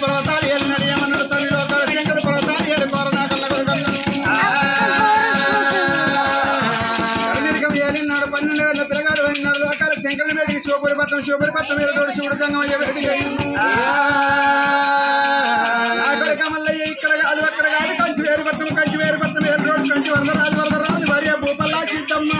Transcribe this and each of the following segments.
పర్వతాలు ఏలినాడు ఏమన్నాడు తల్లి లోకాల శంకర పర్వతాలు ఏలి కోరనా కళ్ళ ఏలినాడు 12 ఏళ్ళ పిల్లగాడు అయినాడు లోకాల శంకరుని వేడికి శివపురిపట్నం ఏడు శివుడు గంగమయ్య వేడికి అక్కడ మల్లయ్య ఇక్కడ కాదు అక్కడ కాదు కంచి వేరుపట్నం ఏడు రోడ్డు కంచి వరదరాజు భార్య భూపల్లా సీతమ్మ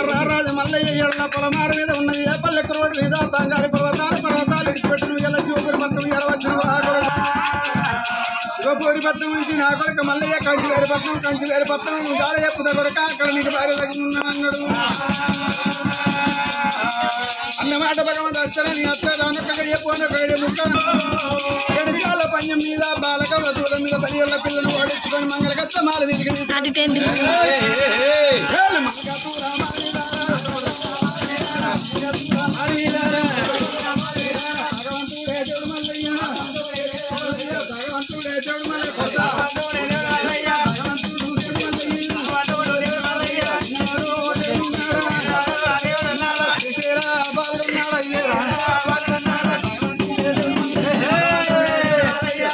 రారాజు మల్లయ్య ఏళ్ళ పొలమారు మీద ఉన్నది ఏ పల్లెకు రోడ్డు మీద బంగారు పర్వతాలు ఇడిచిపెట్టిన ఎలా శివపురిపట్నం ఎరవచ్చిన శివపురిపట్నం నుంచి నా కొడుకు మల్లయ్య కంచి వేరుపట్నం గాడ చెప్పుదా కొడుక అక్కడ నీకు భార్య తగ్గున్నాడు అన్నమాట భగవంతు వస్తారని అత్తరానొక్కడే పోనొక్కడే ముక్కను ఎడగాల పంజం మీద బాలకల దూరం మీద 10 ఏళ్ల పిల్లలు ఓడించుకొని మంగళగత్త మాల వీధికి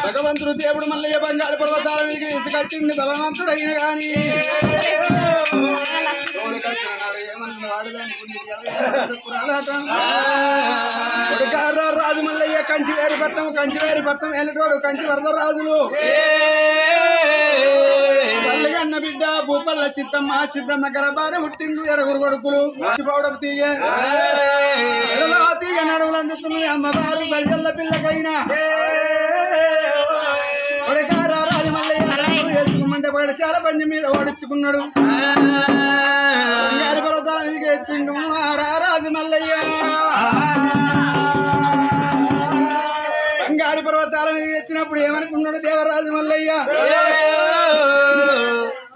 భగవంతుడు దేవుడు మల్లయ్య బంగారు పర్వతాల మీదకి తీసుకొచ్చింది బలవంతుడైన గాని రాజు మల్లయ్య కంచి వేరుపట్నం ఎల్లటోడు కంచి వరదరాజులు పల్లెగన్న బిడ్డ భూపల్ల చిత్తమ్మ గరబార పుట్టిండు ఎడగురు కొడుకులు పౌడపు తీగ నడువులు అందుతున్నాయి అమ్మవారు బలిగల్ల పిల్లకైనా రాజు మల్లయ్య వేసుకోమంటే పడశాల పంచి మీద ఓడించుకున్నాడు బంగారు పర్వతాల మీదకి ఎచ్చిండు రాజు మల్లయ్య బంగారు పర్వతాల మీద వచ్చినప్పుడు ఏమనుకున్నాడు దేవరాజు మల్లయ్య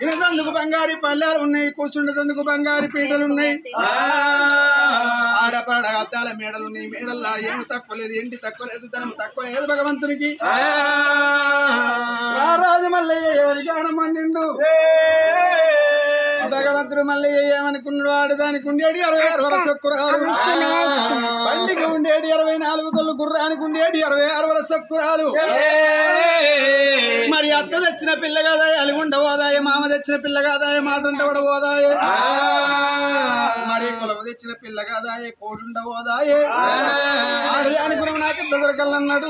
తినదందుకు బంగారు పల్లెలు ఉన్నాయి కూర్చుండేందుకు బంగారు పీటలు ఉన్నాయి ఆడపాడ అద్దాల మేడలు ఉన్నాయి మేడల్లా ఏమి తక్కువ లేదు ఏంటి తక్కువ లేదు ధనం తక్కువ లేదు భగవంతునికి రారాజు మల్లయ్య ఎవరికి ఆనమందిండు భగవంతుడు మల్లయ్య ఏమనుకున్నాడు ఆడదానికి ఉండేది 66 వరస కురాలు పల్లికి ఉండేది 24 తొల్లు గుర్రానికి ఉండేది 66 వరస కురాలు మరి అత్త తెచ్చిన పిల్ల కాదాయ అలిగుండ పోదాయ మామ తెచ్చిన పిల్ల కాదాయ మాటుండ కూడా పోదాయ మరి కులము తెచ్చిన పిల్ల కాదాయ కోడుండ పోదాయ ఆడది అనుకున్నాం నాకు ఇంత దొరకలన్నాడు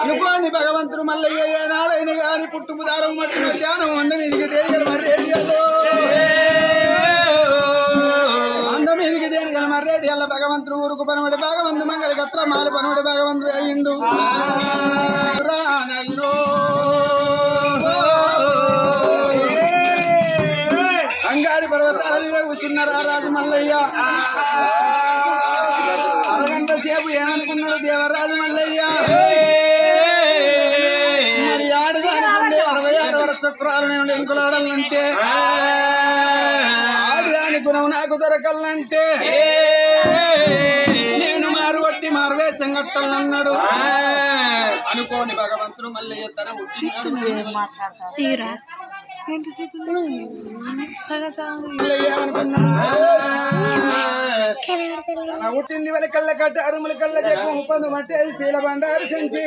అనుకోండి భగవంతుడు మల్లయ్య ఏనాడైన గాని పుట్టుము దారం మట్టి మధ్యాహ్నం అందమీదికి దేనికలు మర్రేటి అల్ల భగవంతుడు ఊరుకు పనబడి భగవంతు మంగళ గత్ర మాల పనబడి భగవంతుడు అయ్యిండు అంగారి పర్వతాల మీద కూర్చున్నారు రాజు మల్లయ్య అరగంట సేపు ఏమనుకున్నాడు దేవరాజు మల్లయ్య మరి ఆడదానికి 66 వరస కురాలు నేను ఎంకులాడాలంటే ఆడదాని గుణం నాకు దొరకాలంటే నేను మారువట్టి మారువేషం కట్టాలన్నాడు అనుకోని భగవంతుడు మల్లయ్య తన ఉట్టింది వాళ్ళ కళ్ళ కట్ట అరుముల కళ్ళ చెక్కు ముప్పందు మట్టి శీల బండారు సంచి